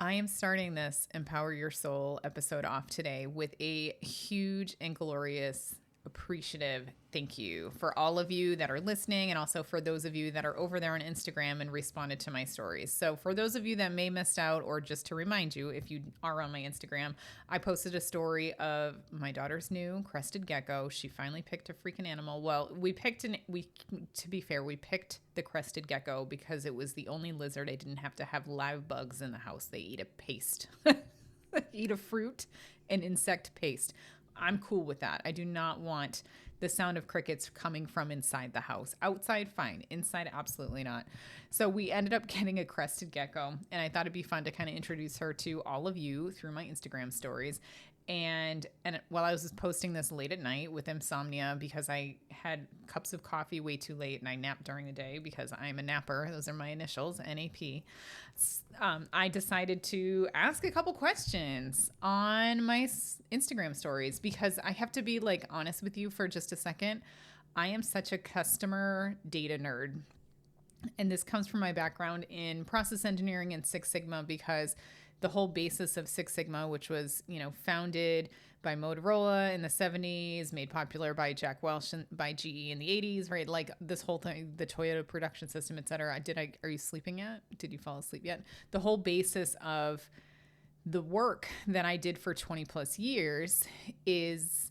I am starting this Empower Your Soul episode off today with a huge and glorious appreciative thank you for all of you that are listening and also for those of you that are over there on Instagram and responded to my stories. So for those of you that may missed out, or just to remind you, if you are on my Instagram, I posted a story of my daughter's new crested gecko. She finally picked a freaking animal. Well, to be fair, we picked the crested gecko because it was the only lizard I didn't have to have live bugs in the house. They eat a paste. Eat a fruit and insect paste. I'm cool with that. I do not want the sound of crickets coming from inside the house. Outside, fine. Inside, absolutely not. So we ended up getting a crested gecko, and I thought it'd be fun to kind of introduce her to all of you through my Instagram stories. And while I was posting this late at night with insomnia because I had cups of coffee way too late and I napped during the day because I'm a napper. Those are my initials, NAP. I decided to ask a couple questions on my Instagram stories because I have to be like honest with you for just a second. I am such a customer data nerd. And this comes from my background in process engineering and Six Sigma because the whole basis of Six Sigma, which was, founded by Motorola in the 70s, made popular by Jack Welch and by GE in the 80s, right? Like this whole thing, the Toyota production system, et cetera. Are you sleeping yet? Did you fall asleep yet? The whole basis of the work that I did for 20 plus years is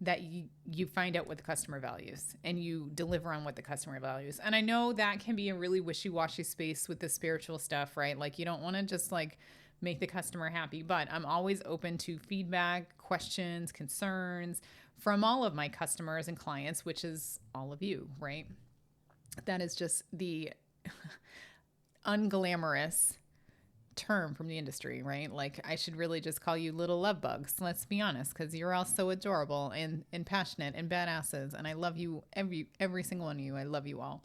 that you find out what the customer values and you deliver on what the customer values. And I know that can be a really wishy-washy space with the spiritual stuff, right? Like you don't want to just like make the customer happy, but I'm always open to feedback, questions, concerns from all of my customers and clients, which is all of you, right? That is just the unglamorous term from the industry, right? Like I should really just call you little love bugs. Let's be honest, because you're all so adorable and passionate and badasses. And I love you, every single one of you. I love you all.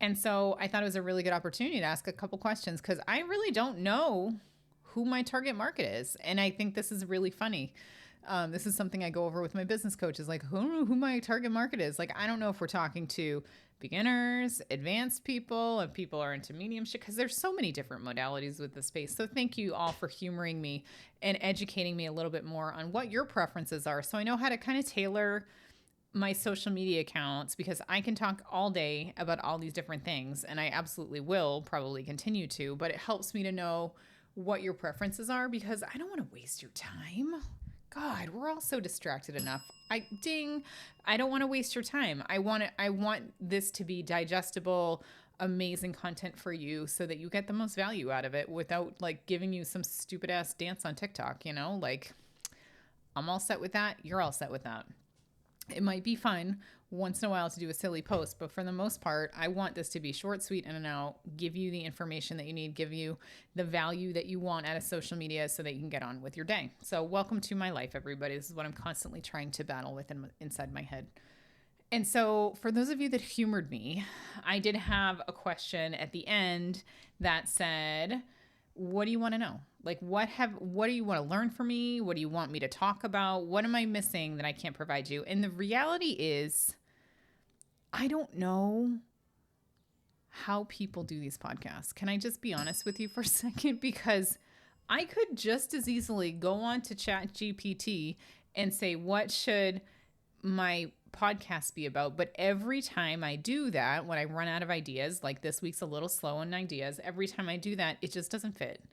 And so I thought it was a really good opportunity to ask a couple questions because I really don't know who my target market is. And I think this is really funny. This is something I go over with my business coaches, like who my target market is. Like, I don't know if we're talking to beginners, advanced people, if people are into mediumship, because there's so many different modalities with the space. So thank you all for humoring me and educating me a little bit more on what your preferences are. So I know how to kind of tailor my social media accounts because I can talk all day about all these different things. And I absolutely will probably continue to, but it helps me to know what your preferences are because I don't want to waste your time. God, we're all so distracted enough. I don't want to waste your time. I want this to be digestible, amazing content for you so that you get the most value out of it without like giving you some stupid ass dance on TikTok, Like I'm all set with that. You're all set with that. It might be fun once in a while to do a silly post, but for the most part, I want this to be short, sweet, in and out, give you the information that you need, give you the value that you want out of social media so that you can get on with your day. So welcome to my life, everybody. This is what I'm constantly trying to battle with inside my head. And so for those of you that humored me, I did have a question at the end that said, what do you want to know? Like, what do you want to learn from me? What do you want me to talk about? What am I missing that I can't provide you? And the reality is, I don't know how people do these podcasts. Can I just be honest with you for a second? Because I could just as easily go on to ChatGPT and say, what should my podcast be about? But every time I do that, when I run out of ideas, like this week's a little slow on ideas, every time I do that, it just doesn't fit.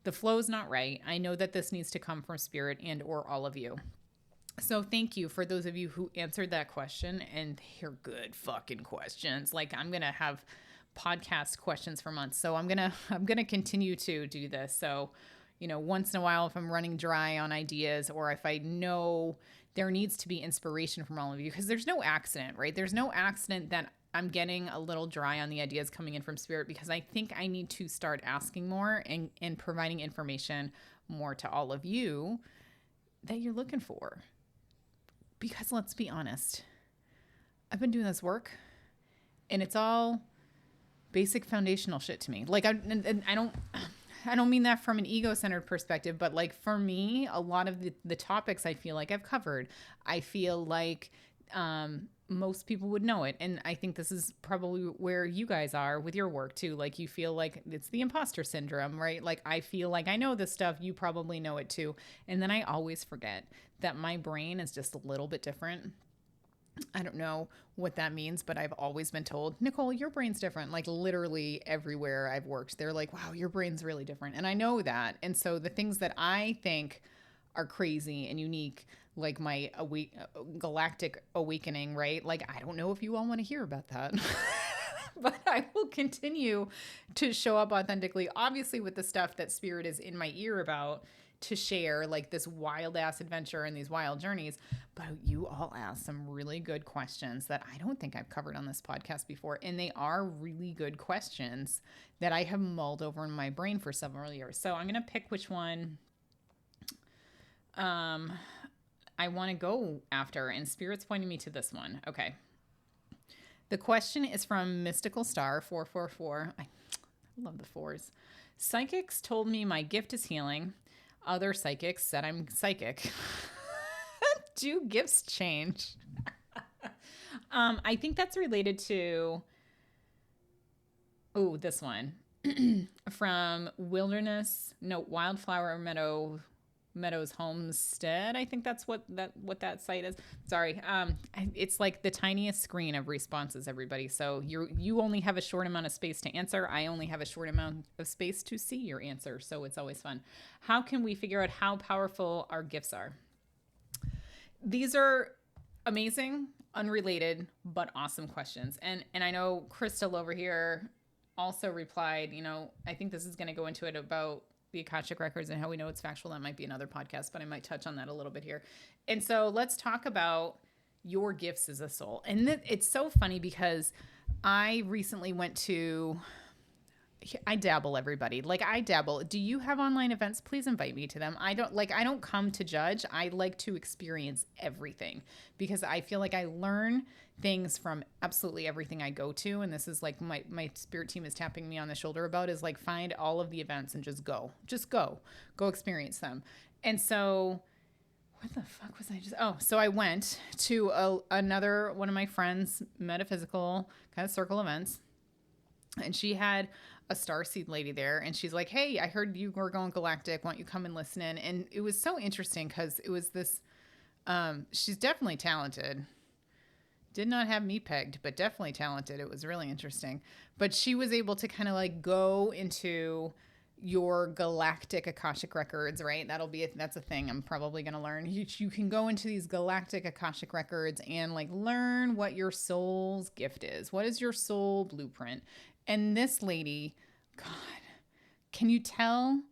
The flow is not right. I know that this needs to come from spirit and or all of you. So thank you for those of you who answered that question, and they're good fucking questions. Like I'm going to have podcast questions for months. So I'm going to continue to do this. So, once in a while if I'm running dry on ideas or if I know there needs to be inspiration from all of you, because there's no accident, right? There's no accident that I'm getting a little dry on the ideas coming in from spirit because I think I need to start asking more and providing information more to all of you that you're looking for. Because let's be honest, I've been doing this work and it's all basic foundational shit to me. Like I don't mean that from an ego-centered perspective, but like for me, a lot of the topics I feel like I've covered. I feel like most people would know it. And I think this is probably where you guys are with your work too. Like you feel like it's the imposter syndrome, right? Like I feel like I know this stuff. You probably know it too. And then I always forget that my brain is just a little bit different. I don't know what that means, but I've always been told, Nicole, your brain's different. Like literally everywhere I've worked, they're like, wow, your brain's really different. And I know that. And so the things that I think are crazy and unique, like my galactic awakening, right? Like, I don't know if you all want to hear about that. But I will continue to show up authentically, obviously, with the stuff that Spirit is in my ear about to share, like this wild ass adventure and these wild journeys. But you all asked some really good questions that I don't think I've covered on this podcast before. And they are really good questions that I have mulled over in my brain for several years. So I'm going to pick which one I want to go after. And Spirit's pointing me to this one. Okay. The question is from Mystical Star 444. I love the fours. Psychics told me my gift is healing. Other psychics said I'm psychic. Do gifts change? I think that's related to, this one from Wildflower Meadows Homestead. I think that's what that site is. Sorry. It's like the tiniest screen of responses, everybody. So you only have a short amount of space to answer. I only have a short amount of space to see your answer. So it's always fun. How can we figure out how powerful our gifts are? These are amazing, unrelated, but awesome questions. And I know Crystal over here also replied, I think this is going to go into it about the Akashic Records and how we know it's factual. That might be another podcast, but I might touch on that a little bit here. And so let's talk about your gifts as a soul. And it's so funny because I recently I dabble, everybody. Like I dabble. Do you have online events? Please invite me to them. I don't come to judge. I like to experience everything because I feel like I learn things from absolutely everything I go to. And this is like my spirit team is tapping me on the shoulder about is like, find all of the events and just go experience them. And so what the fuck was I so I went to another one of my friends' metaphysical kind of circle events, and she had a starseed lady there, and she's like, hey, I heard you were going galactic. Why don't you come and listen in? And it was so interesting because it was this, she's definitely talented. Did not have me pegged, but definitely talented. It was really interesting. But she was able to kind of like go into your galactic Akashic records, right? That's a thing I'm probably going to learn. You can go into these galactic Akashic records and like learn what your soul's gift is. What is your soul blueprint? And this lady, God, can you tell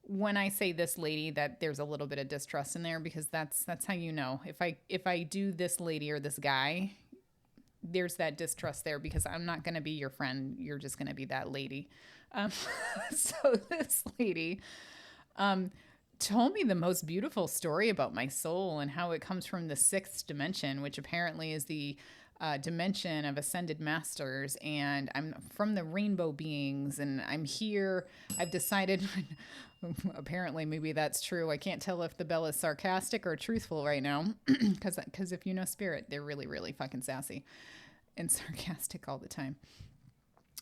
when I say this lady that there's a little bit of distrust in there? Because that's how you know. If I do this lady or this guy, there's that distrust there because I'm not going to be your friend. You're just going to be that lady. So this lady told me the most beautiful story about my soul and how it comes from the sixth dimension, which apparently is the dimension of ascended masters, and I'm from the rainbow beings, and I'm here. I've decided, apparently maybe that's true. I can't tell if the bell is sarcastic or truthful right now, because if you know spirit, they're really, really fucking sassy and sarcastic all the time.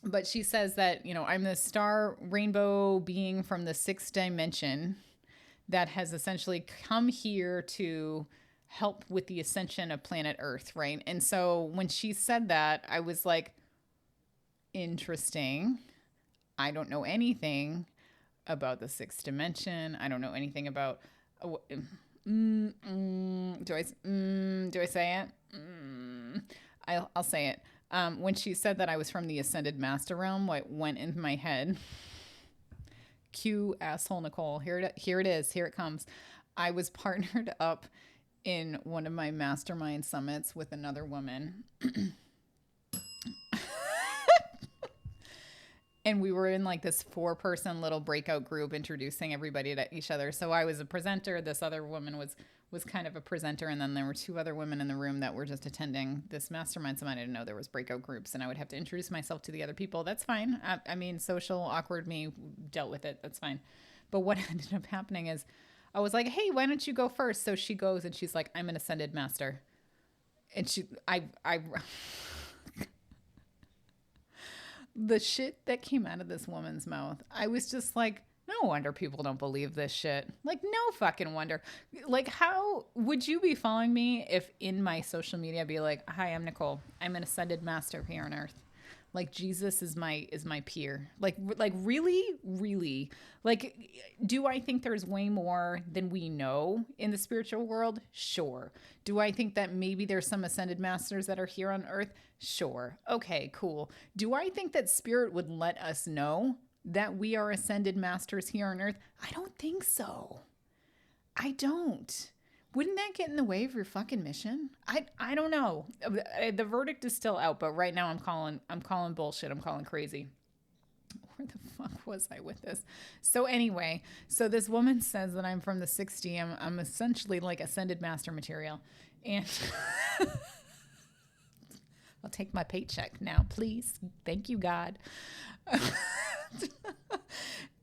But she says that, I'm the star rainbow being from the sixth dimension that has essentially come here to help with the ascension of planet Earth, right? And so when she said that, I was like, interesting. I don't know anything about the sixth dimension. I don't know anything about. Do I say it? I'll say it. When she said that I was from the ascended master realm, what went into my head? Cue asshole Nicole. Here it is. Here it comes. I was partnered up in one of my mastermind summits with another woman. And we were in like this 4-person little breakout group introducing everybody to each other. So I was a presenter. This other woman was kind of a presenter. And then there were 2 other women in the room that were just attending this mastermind. So I didn't know there was breakout groups and I would have to introduce myself to the other people. That's fine. I mean, social, awkward me, dealt with it. That's fine. But what ended up happening is I was like, hey, why don't you go first? So she goes and she's like, I'm an ascended master. And the shit that came out of this woman's mouth, I was just like, no wonder people don't believe this shit. Like, no fucking wonder. Like, how would you be following me if in my social media I'd be like, hi, I'm Nicole. I'm an ascended master here on earth. Like, Jesus is my peer. Like really, really. Like, do I think there's way more than we know in the spiritual world? Sure. Do I think that maybe there's some ascended masters that are here on earth? Sure. Okay, cool. Do I think that spirit would let us know that we are ascended masters here on earth? I don't think so. I don't. Wouldn't that get in the way of your fucking mission? I don't know. The verdict is still out, but right now I'm calling bullshit. I'm calling crazy. Where the fuck was I with this? So anyway, so this woman says that I'm from the 60. I'm essentially like ascended master material. And I'll take my paycheck now, please. Thank you, God.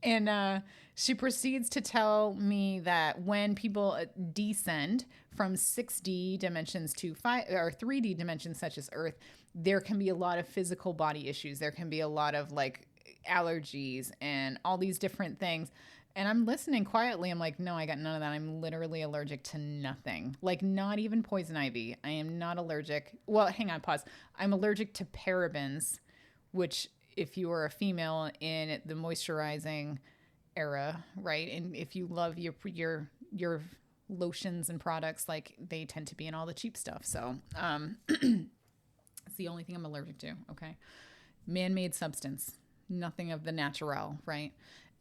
And she proceeds to tell me that when people descend from 6D dimensions to 5 or 3D dimensions such as Earth, there can be a lot of physical body issues. There can be a lot of like allergies and all these different things. And I'm listening quietly. I'm like, no, I got none of that. I'm literally allergic to nothing. Like, not even poison ivy. I am not allergic. Well, hang on, pause. I'm allergic to parabens, which if you are a female in the moisturizing era, right? And if you love your lotions and products, like they tend to be in all the cheap stuff. So, it's the only thing I'm allergic to. Okay. Man-made substance, nothing of the natural, right?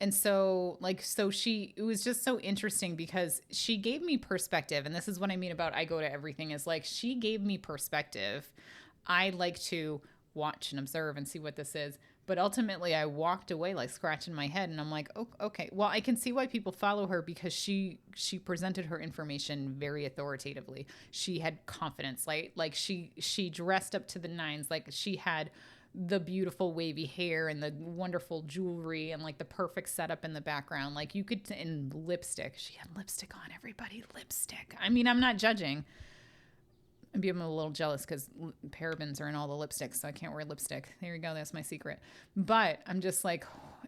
And so it was just so interesting because she gave me perspective. And this is what I mean about I go to everything is like, she gave me perspective. I like to watch and observe and see what this is. But ultimately I walked away like scratching my head and I'm like, oh, okay, well, I can see why people follow her because she presented her information very authoritatively. She had confidence, like she dressed up to the nines. Like she had the beautiful wavy hair and the wonderful jewelry and like the perfect setup in the background. Like you could, and lipstick, she had lipstick on, everybody, lipstick. I mean, I'm not judging. Maybe I'm a little jealous because parabens are in all the lipsticks, so I can't wear lipstick. There you go. That's my secret. But I'm just like,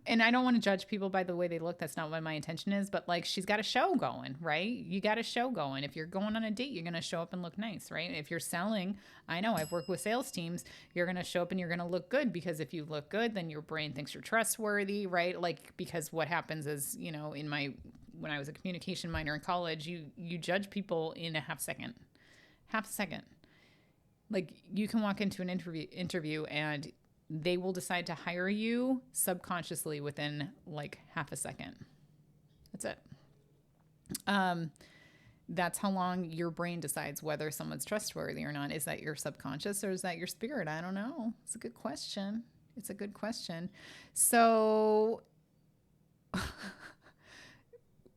and I don't want to judge people by the way they look. That's not what my intention is. But like, she's got a show going, right? You got a show going. If you're going on a date, you're going to show up and look nice, right? If you're selling, I know I've worked with sales teams, you're going to show up and you're going to look good because if you look good, then your brain thinks you're trustworthy, right? Like, because what happens is, you know, when I was a communication minor in college, you judge people in a half second. Like you can walk into an interview and they will decide to hire you subconsciously within like half a second. That's it. That's how long your brain decides whether someone's trustworthy or not. Is that your subconscious or is that your spirit? I don't know. It's a good question. So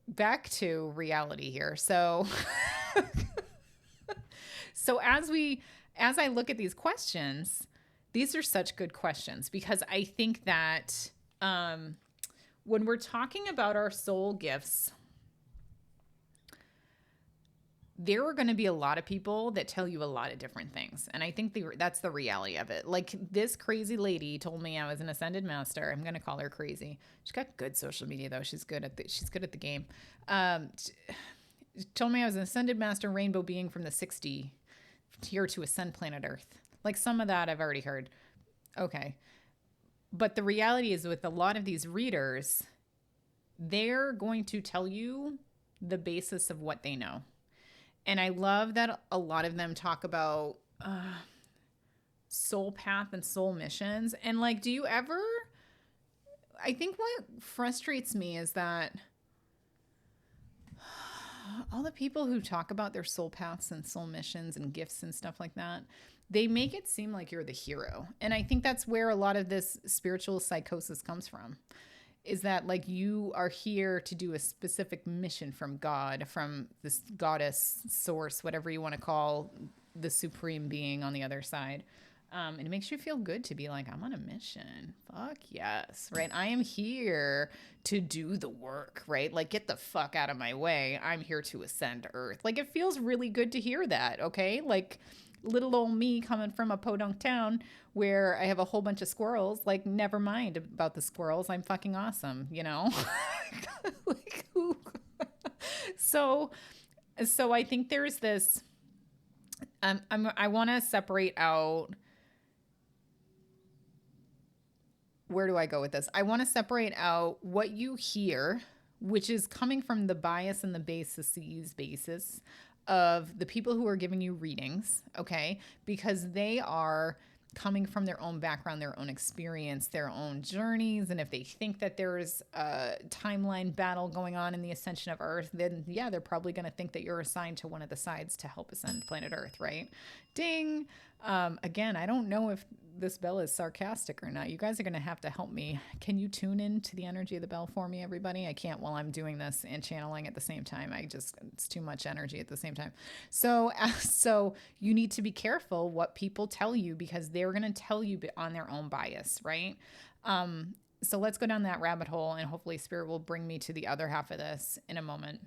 back to reality here. So as I look at these questions, these are such good questions because I think that when we're talking about our soul gifts, there are going to be a lot of people that tell you a lot of different things. And I think that's the reality of it. Like this crazy lady told me I was an ascended master. I'm going to call her crazy. She's got good social media though. She's good at the game. Told me I was an ascended master rainbow being from the 60 here to ascend planet Earth. Like some of that I've already heard. Okay. But the reality is with a lot of these readers, they're going to tell you the basis of what they know. And I love that a lot of them talk about soul path and soul missions. And like, do you ever, I think what frustrates me is that all the people who talk about their soul paths and soul missions and gifts and stuff like that, they make it seem like you're the hero. And I think that's where a lot of this spiritual psychosis comes from, is that like you are here to do a specific mission from God, from this goddess source, whatever you want to call the supreme being on the other side. And it makes you feel good to be like, I'm on a mission. Fuck yes, right? I am here to do the work, right? Like, get the fuck out of my way. I'm here to ascend Earth. Like, it feels really good to hear that, okay? Like little old me coming from a podunk town where I have a whole bunch of squirrels, like, never mind about the squirrels. I'm fucking awesome, you know? Like, who? So, so I think there's this, I want to separate out, where do I go with this? I want to separate out what you hear, which is coming from the bias and the basis of the people who are giving you readings, okay? Because they are coming from their own background, their own experience, their own journeys. And if they think that there's a timeline battle going on in the ascension of Earth, then yeah, they're probably going to think that you're assigned to one of the sides to help ascend planet Earth, right? Ding. Again, I don't know if this bell is sarcastic or not. You guys are going to have to help me. Can you tune in to the energy of the bell for me, everybody? I can't while I'm doing this and channeling at the same time. It's too much energy at the same time. So you need to be careful what people tell you, because they're going to tell you on their own bias, right? So let's go down that rabbit hole, and hopefully Spirit will bring me to the other half of this in a moment,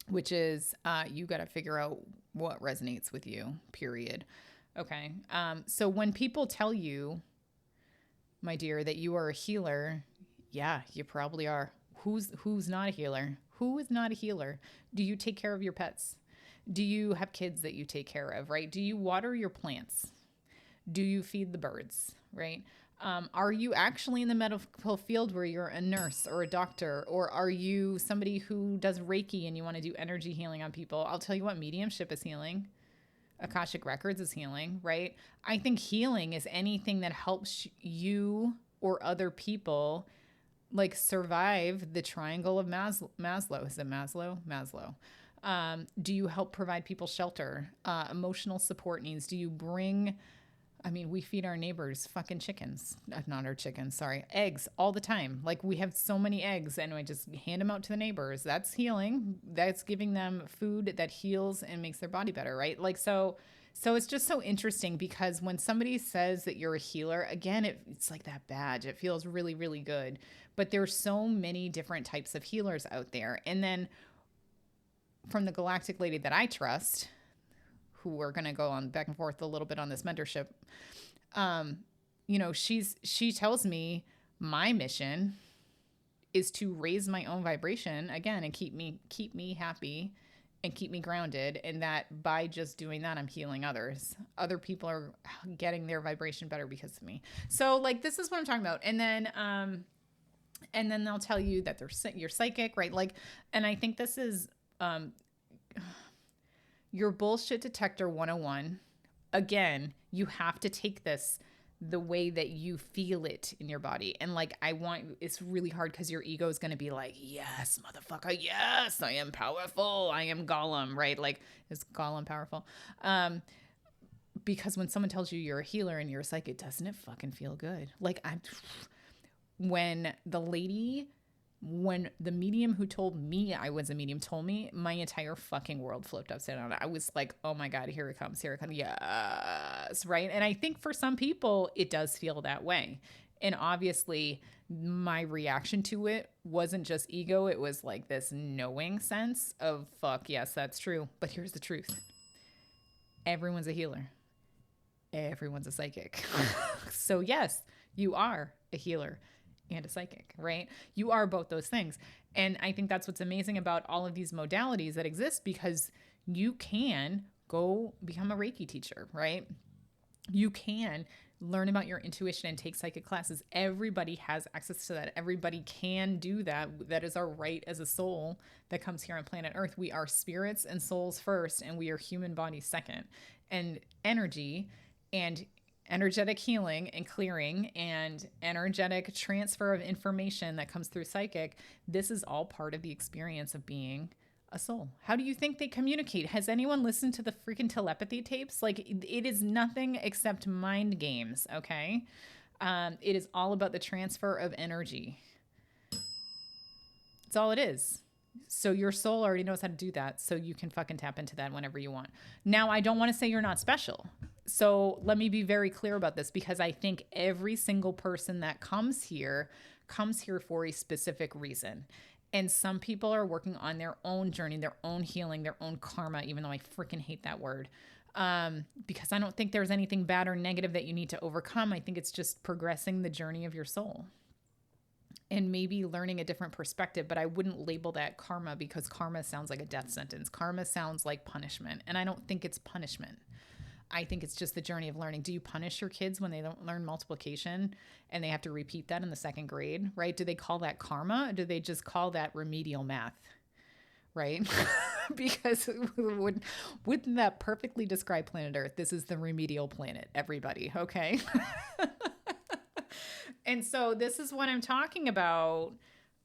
which is you got to figure out what resonates with you, period. Okay. So when people tell you, my dear, that you are a healer, yeah, you probably are. Who's not a healer? Who is not a healer? Do you take care of your pets? Do you have kids that you take care of, right? Do you water your plants? Do you feed the birds, right? Are you actually in the medical field where you're a nurse or a doctor, or are you somebody who does Reiki and you want to do energy healing on people? I'll tell you what, mediumship is healing. Akashic Records is healing, right? I think healing is anything that helps you or other people like survive the triangle of Maslow. Is it Maslow? Maslow. Do you help provide people shelter, emotional support needs? Do you bring, I mean, we feed our neighbors fucking chickens, not our chickens, sorry, eggs all the time. Like, we have so many eggs and I just hand them out to the neighbors. That's healing. That's giving them food that heals and makes their body better, right? Like, so it's just so interesting, because when somebody says that you're a healer, again, it's like that badge. It feels really, really good. But there's so many different types of healers out there. And then from the galactic lady that I trust, who we're going to go on back and forth a little bit on this mentorship. She tells me my mission is to raise my own vibration again and keep me happy and keep me grounded. And that by just doing that, I'm healing others. Other people are getting their vibration better because of me. So like, this is what I'm talking about. And then they'll tell you that you're psychic, right? Like, and I think this is, your bullshit detector 101. Again, you have to take this the way that you feel it in your body. And like, it's really hard because your ego is going to be like, yes, motherfucker. Yes, I am powerful. I am Gollum, right? Like, is Gollum powerful? Because when someone tells you you're a healer and you're a psychic, doesn't it fucking feel good? Like, when the medium who told me I was a medium told me, my entire fucking world flipped upside down. I was like, oh my God, here it comes. Yes. Right. And I think for some people, it does feel that way. And obviously my reaction to it wasn't just ego. It was like this knowing sense of fuck, yes, that's true. But here's the truth. Everyone's a healer. Everyone's a psychic. So yes, you are a healer and a psychic, right? You are both those things. And I think that's what's amazing about all of these modalities that exist, because you can go become a Reiki teacher, right? You can learn about your intuition and take psychic classes. Everybody has access to that. Everybody can do that. That is our right as a soul that comes here on planet Earth. We are spirits and souls first, and we are human bodies second. And energy and energetic healing and clearing and energetic transfer of information that comes through psychic, this is all part of the experience of being a soul. How do you think they communicate? Has anyone listened to the freaking telepathy tapes? Like, it is nothing except mind games, okay? It is all about the transfer of energy. That's all it is. So your soul already knows how to do that, so you can fucking tap into that whenever you want. Now, I don't want to say you're not special. So let me be very clear about this, because I think every single person that comes here for a specific reason. And some people are working on their own journey, their own healing, their own karma, even though I freaking hate that word. Because I don't think there's anything bad or negative that you need to overcome. I think it's just progressing the journey of your soul and maybe learning a different perspective. But I wouldn't label that karma, because karma sounds like a death sentence. Karma sounds like punishment. And I don't think it's punishment. I think it's just the journey of learning. Do you punish your kids when they don't learn multiplication and they have to repeat that in the second grade, right? Do they call that karma? Or do they just call that remedial math? Right? Because wouldn't that perfectly describe planet Earth? This is the remedial planet, everybody. Okay. And so this is what I'm talking about,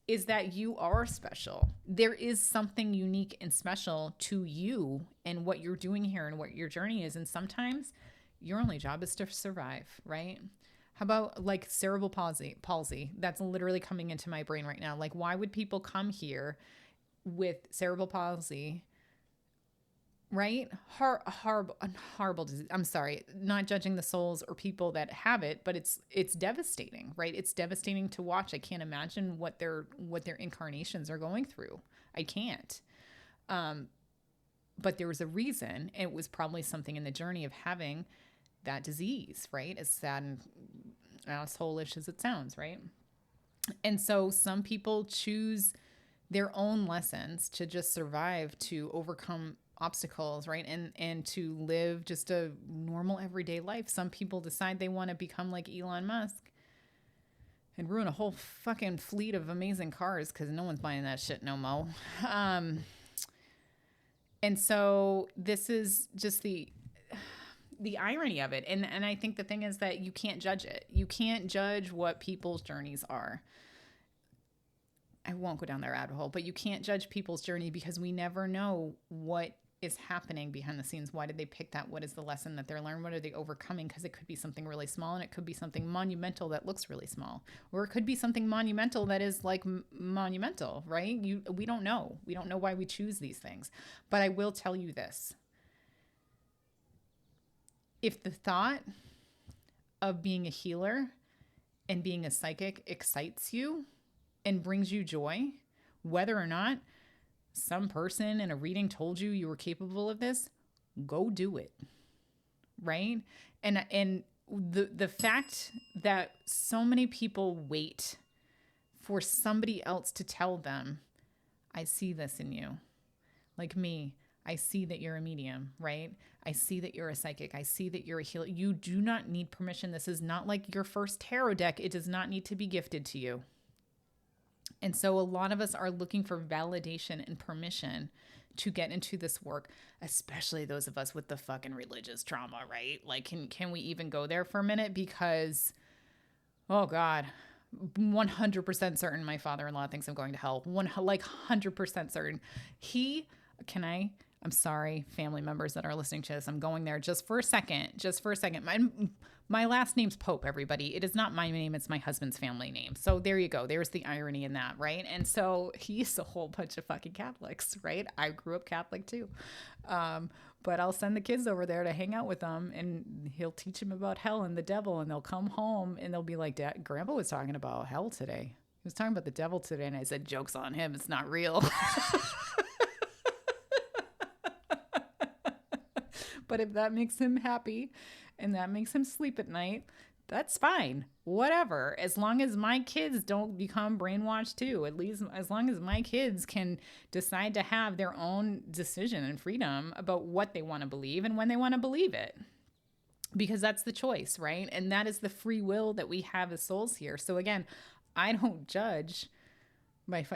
is that you are special. There is something unique and special to you and what you're doing here and what your journey is. And sometimes your only job is to survive, right? How about like cerebral palsy? That's literally coming into my brain right now. Like, why would people come here with cerebral palsy, right? Horrible disease. I'm sorry, not judging the souls or people that have it, but it's devastating, right? It's devastating to watch. I can't imagine what their incarnations are going through. I can't. But there was a reason. It was probably something in the journey of having that disease, right? As sad and asshole-ish as it sounds, right? And so some people choose their own lessons to just survive, to overcome obstacles, right? And to live just a normal everyday life. Some people decide they want to become like Elon Musk and ruin a whole fucking fleet of amazing cars because no one's buying that shit no mo. And so this is just the irony of it. And I think the thing is that you can't judge it. You can't judge what people's journeys are. I won't go down that rabbit hole, but you can't judge people's journey because we never know what is happening behind the scenes. Why did they pick that? What is the lesson that they're learning? What are they overcoming? Because it could be something really small, and it could be something monumental that looks really small, or it could be something monumental that is like monumental, right? We don't know. We don't know why we choose these things. But I will tell you this. If the thought of being a healer and being a psychic excites you and brings you joy, whether or not some person in a reading told you were capable of this, go do it, right? And the fact that so many people wait for somebody else to tell them, I see this in you. Like me, I see that you're a medium, right? I see that you're a psychic. I see that you're a healer. You do not need permission. This is not like your first tarot deck. It does not need to be gifted to you. And so a lot of us are looking for validation and permission to get into this work, especially those of us with the fucking religious trauma, right? Like, can we even go there for a minute? Because, oh God, 100% certain my father-in-law thinks I'm going to hell. 100% certain. I'm sorry, family members that are listening to this. I'm going there just for a second. My last name's Pope, everybody. It is not my name. It's my husband's family name. So there you go. There's the irony in that, right? And so he's a whole bunch of fucking Catholics, right? I grew up Catholic too. But I'll send the kids over there to hang out with them, and he'll teach them about hell and the devil, and they'll come home and they'll be like, Dad, Grandpa was talking about hell today. He was talking about the devil today. And I said, joke's on him. It's not real. But if that makes him happy and that makes him sleep at night, that's fine. Whatever. As long as my kids don't become brainwashed too, at least as long as my kids can decide to have their own decision and freedom about what they want to believe and when they want to believe it. Because that's the choice, right? And that is the free will that we have as souls here. So again, I don't judge.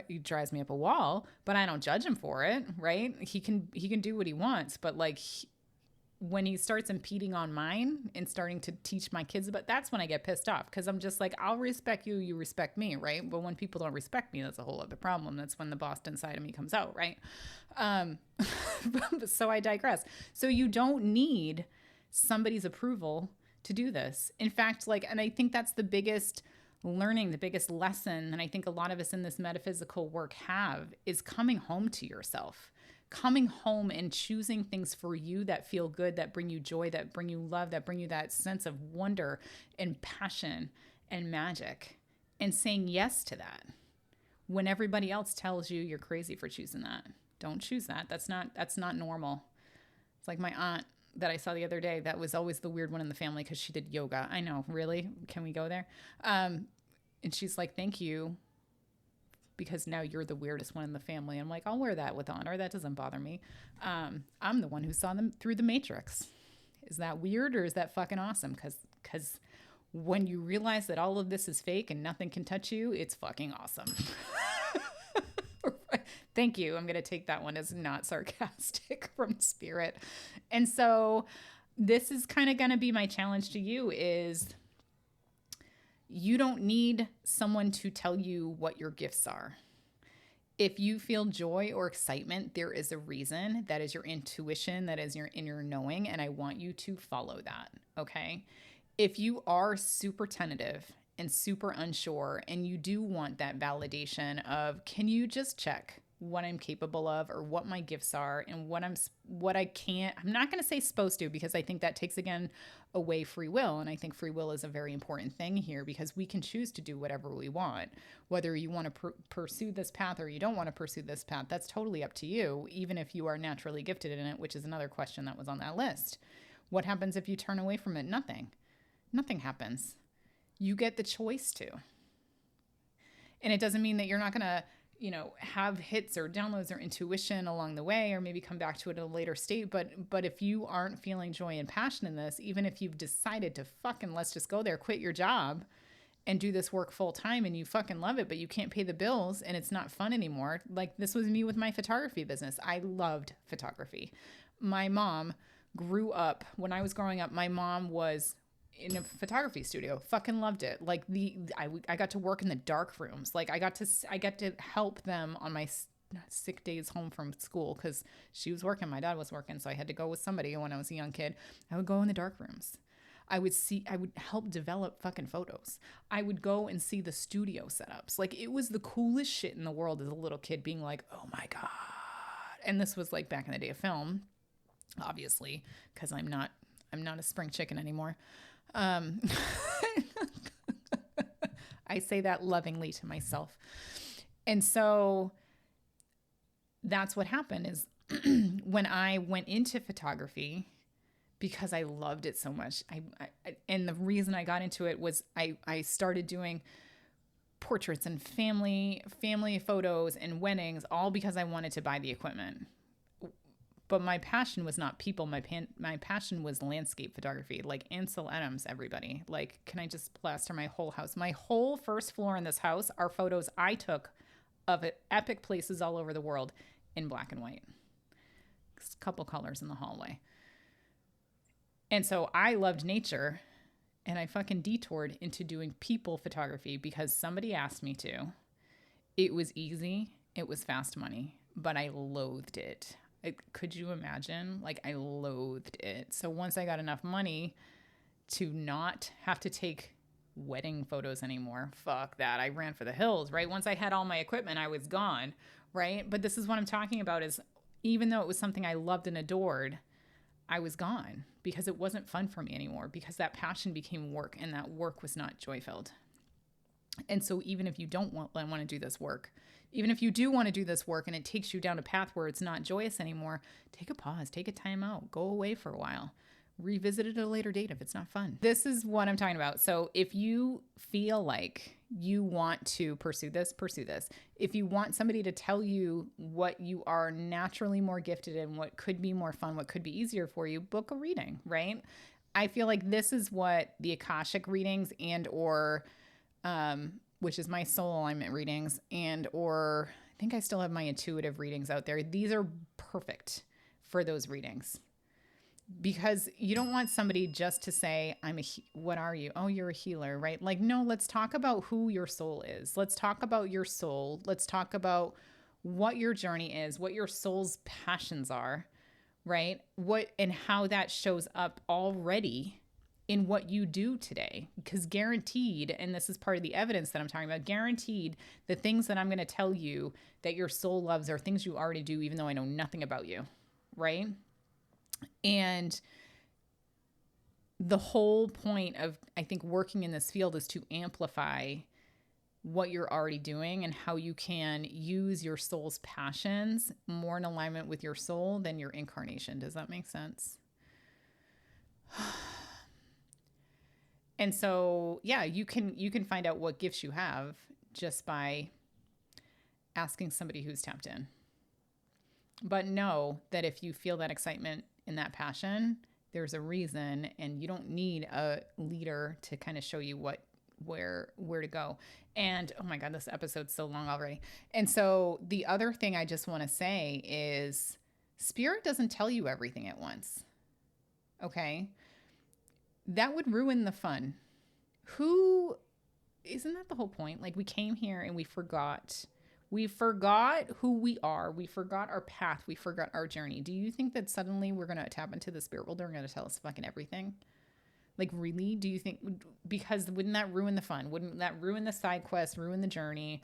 He drives me up a wall, but I don't judge him for it, right? He can do what he wants, but like when he starts impeding on mine and starting to teach my kids about, that's when I get pissed off, because I'm just like, I'll respect you, you respect me, right? But when people don't respect me, that's a whole other problem. That's when the Boston side of me comes out, right? So I digress. So you don't need somebody's approval to do this. In fact, and I think that's the biggest learning, the biggest lesson, and I think a lot of us in this metaphysical work have, is coming home to yourself. Coming home and choosing things for you that feel good, that bring you joy, that bring you love, that bring you that sense of wonder and passion and magic, and saying yes to that when everybody else tells you you're crazy for choosing that. Don't choose that. That's not normal. It's like my aunt that I saw the other day that was always the weird one in the family because she did yoga. I know, really? Can we go there? And she's like, thank you, because now you're the weirdest one in the family. I'm like, I'll wear that with honor. That doesn't bother me. I'm the one who saw them through the Matrix. Is that weird or is that fucking awesome? Because when you realize that all of this is fake and nothing can touch you, it's fucking awesome. Thank you. I'm going to take that one as not sarcastic from spirit. And so this is kind of going to be my challenge to you is you don't need someone to tell you what your gifts are. If you feel joy or excitement, there is a reason. That is your intuition. That is your inner knowing. And I want you to follow that. Okay. If you are super tentative and super unsure and you do want that validation of, can you just check what I'm capable of or what my gifts are and what I can't, I'm not going to say supposed to, because I think that takes again away free will. And I think free will is a very important thing here because we can choose to do whatever we want, whether you want to pursue this path or you don't want to pursue this path. That's totally up to you, even if you are naturally gifted in it, which is another question that was on that list. What happens if you turn away from it? Nothing happens. You get the choice to. And it doesn't mean that you're not going to, have hits or downloads or intuition along the way, or maybe come back to it at a later state. But if you aren't feeling joy and passion in this, even if you've decided to fucking, let's just go there, quit your job and do this work full time and you fucking love it, but you can't pay the bills and it's not fun anymore. Like this was me with my photography business. I loved photography. My mom grew up, when I was growing up, my mom was in a photography studio. Fucking loved it. Like I got to work in the dark rooms. Like I got to help them on my sick days home from school because she was working, my dad was working, so I had to go with somebody. When I was a young kid, I would go in the dark rooms. I would help develop fucking photos. I would go and see the studio setups. Like it was the coolest shit in the world as a little kid, being like, oh my God. And this was like back in the day of film, obviously, because I'm not a spring chicken anymore. I say that lovingly to myself. And so that's what happened is when I went into photography, because I loved it so much. And the reason I got into it was I started doing portraits and family photos and weddings, all because I wanted to buy the equipment. But my passion was not people. My passion was landscape photography, like Ansel Adams, everybody. Like, can I just plaster my whole house? My whole first floor in this house are photos I took of epic places all over the world in black and white. A couple colors in the hallway. And so I loved nature, and I fucking detoured into doing people photography because somebody asked me to. It was easy. It was fast money, but I loathed it. Could you imagine? Like I loathed it. So once I got enough money to not have to take wedding photos anymore, fuck that. I ran for the hills, right? Once I had all my equipment, I was gone, right? But this is what I'm talking about is even though it was something I loved and adored, I was gone because it wasn't fun for me anymore because that passion became work and that work was not joy-filled. And so even if you don't want to do this work, even if you do want to do this work and it takes you down a path where it's not joyous anymore, take a pause, take a time out, go away for a while, revisit it at a later date if it's not fun. This is what I'm talking about. So if you feel like you want to pursue this, pursue this. If you want somebody to tell you what you are naturally more gifted in, what could be more fun, what could be easier for you, book a reading, right? I feel like this is what the Akashic readings and or which is my soul alignment readings or I think I still have my intuitive readings out there. These are perfect for those readings because you don't want somebody just to say, what are you? Oh, you're a healer, right? Like, no, let's talk about who your soul is. Let's talk about your soul. Let's talk about what your journey is, what your soul's passions are, right? What and how that shows up already in what you do today, because guaranteed, and this is part of the evidence that I'm talking about, guaranteed the things that I'm going to tell you that your soul loves are things you already do, even though I know nothing about you, right? And the whole point of, I think, working in this field is to amplify what you're already doing and how you can use your soul's passions more in alignment with your soul than your incarnation. Does that make sense? And so, yeah, you can find out what gifts you have just by asking somebody who's tapped in. But know that if you feel that excitement and that passion, there's a reason, and you don't need a leader to kind of show you where to go. And oh my God, this episode's so long already. And so the other thing I just want to say is spirit doesn't tell you everything at once. Okay? That would ruin the fun. Who isn't that the whole point? Like, we came here and we forgot. We forgot who we are. We forgot our path. We forgot our journey. Do you think that suddenly we're going to tap into the spirit world? They're going to tell us fucking everything? Like, really? Do you think? Because wouldn't that ruin the fun? Wouldn't that ruin the side quest, ruin the journey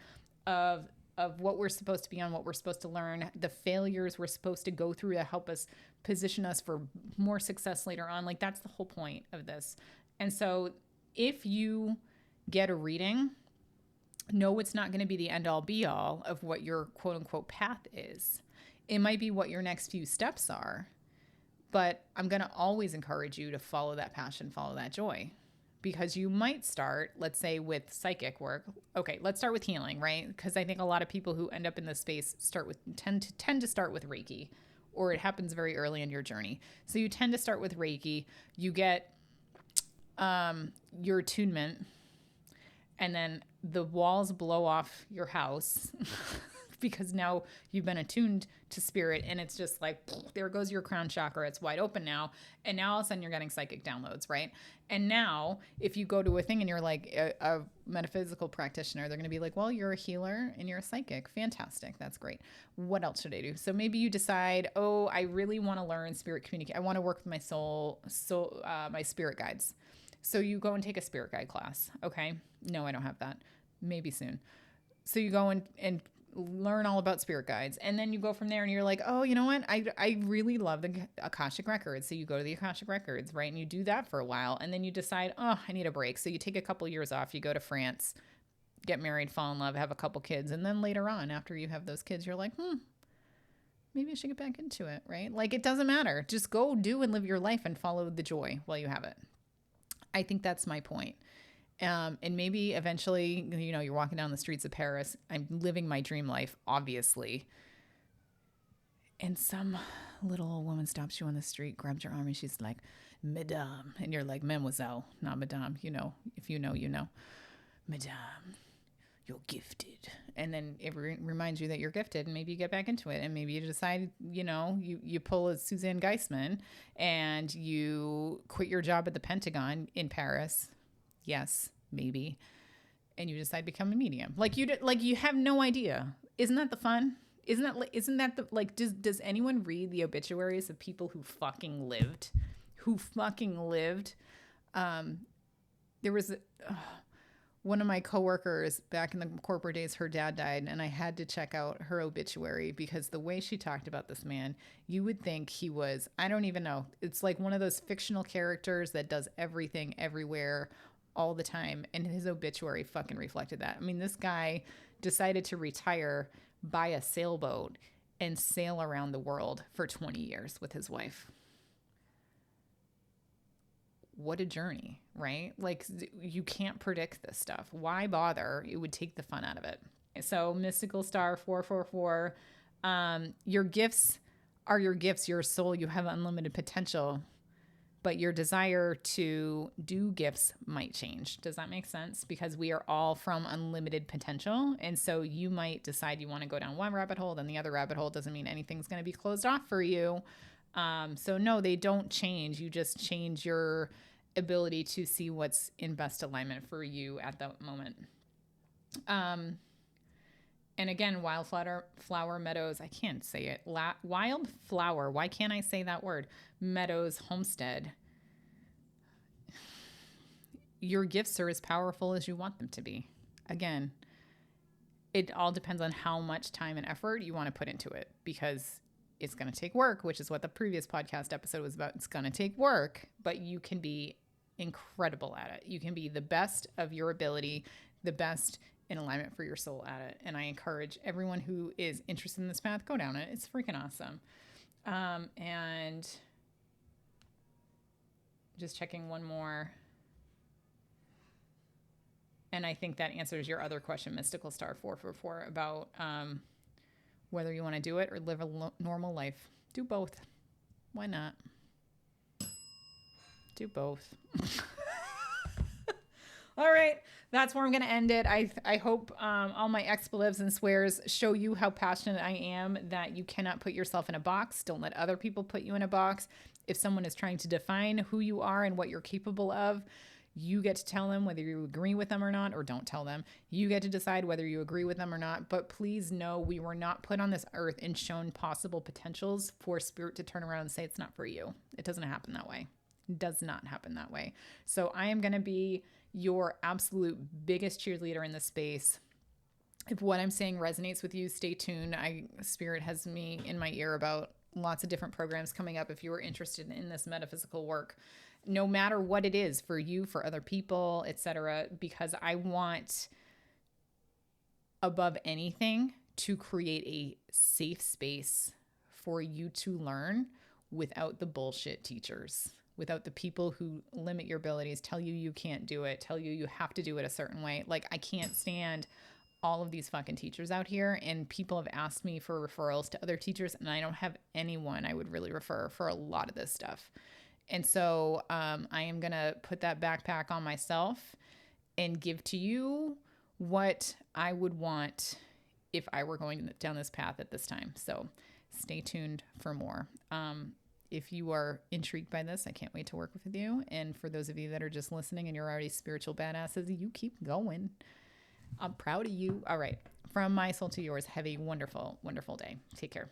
of what we're supposed to be on, what we're supposed to learn, the failures we're supposed to go through to help us position us for more success later on? Like, that's the whole point of this. And so if you get a reading, no, it's not going to be the end all be all of what your quote unquote path is. It might be what your next few steps are, but I'm going to always encourage you to follow that passion, follow that joy, because you might start, let's say, with psychic work. Okay, let's start with healing, right? Because I think a lot of people who end up in this space tend to start with Reiki, or it happens very early in your journey. So you tend to start with Reiki. You get your attunement, and then the walls blow off your house because now you've been attuned to spirit, and it's just like, there goes your crown chakra. It's wide open now. And now all of a sudden you're getting psychic downloads, right? And now if you go to a thing and you're like a metaphysical practitioner, they're going to be like, well, you're a healer and you're a psychic. Fantastic. That's great. What else should I do? So maybe you decide, oh, I really want to learn spirit communicate. I want to work with my my spirit guides. So you go and take a spirit guide class. Okay. No, I don't have that. Maybe soon. So you go and learn all about spirit guides. And then you go from there and you're like, oh, you know what? I really love the Akashic Records. So you go to the Akashic Records, right? And you do that for a while. And then you decide, oh, I need a break. So you take a couple years off. You go to France, get married, fall in love, have a couple kids. And then later on, after you have those kids, you're like, maybe I should get back into it, right? Like, it doesn't matter. Just go do and live your life and follow the joy while you have it. I think that's my point. And maybe eventually, you're walking down the streets of Paris. I'm living my dream life, obviously. And some little old woman stops you on the street, grabs your arm, and she's like, Madame. And you're like, Mademoiselle, not Madame. If you know, you know. Madame, you're gifted. And then it reminds you that you're gifted, and maybe you get back into it. And maybe you decide, you pull a Suzanne Geisman and you quit your job at the Pentagon in Paris. Yes, maybe. And you decide to become a medium. Like you have no idea. Isn't that the fun? Isn't that the, like, does anyone read the obituaries of people who fucking lived? There was one of my coworkers back in the corporate days, her dad died, and I had to check out her obituary because the way she talked about this man, you would think he was, I don't even know. It's like one of those fictional characters that does everything everywhere all the time. And his obituary fucking reflected that. I mean, this guy decided to retire, buy a sailboat, and sail around the world for 20 years with his wife. What a journey, right? Like, you can't predict this stuff. Why bother? It would take the fun out of it. So Mystical Star 444, your gifts are your gifts, your soul. You have unlimited potential, but your desire to do gifts might change. Does that make sense? Because we are all from unlimited potential. And so you might decide you want to go down one rabbit hole, then the other rabbit hole. Doesn't mean anything's going to be closed off for you. So no, they don't change. You just change your ability to see what's in best alignment for you at that moment. And again, Wildflower Meadows, I can't say it. Wildflower, why can't I say that word? Meadows Homestead. Your gifts are as powerful as you want them to be. Again, it all depends on how much time and effort you want to put into it, because it's going to take work, which is what the previous podcast episode was about. It's going to take work, but you can be incredible at it. You can be the best of your ability, the best in alignment for your soul at it. And I encourage everyone who is interested in this path, go down it. It's freaking awesome. And just checking one more. And I think that answers your other question, Mystical Star 444, about whether you want to do it or live a normal life. Do both. Why not? Do both. All right. That's where I'm going to end it. I hope all my expletives and swears show you how passionate I am, that you cannot put yourself in a box. Don't let other people put you in a box. If someone is trying to define who you are and what you're capable of, you get to tell them whether you agree with them or not, or don't tell them. You get to decide whether you agree with them or not. But please know we were not put on this earth and shown possible potentials for spirit to turn around and say it's not for you. It doesn't happen that way. It does not happen that way. So I am going to be your absolute biggest cheerleader in this space. If what I'm saying resonates with you, stay tuned. Spirit has me in my ear about lots of different programs coming up if you are interested in this metaphysical work, no matter what it is, for you, for other people, etc., because I want, above anything, to create a safe space for you to learn without the bullshit teachers, without the people who limit your abilities, tell you you can't do it, tell you you have to do it a certain way. Like, I can't stand all of these fucking teachers out here, and people have asked me for referrals to other teachers, and I don't have anyone I would really refer for a lot of this stuff. And so I am going to put that backpack on myself and give to you what I would want if I were going down this path at this time. So stay tuned for more. If you are intrigued by this, I can't wait to work with you. And for those of you that are just listening and you're already spiritual badasses, you keep going. I'm proud of you. All right. From my soul to yours, have a wonderful, wonderful day. Take care.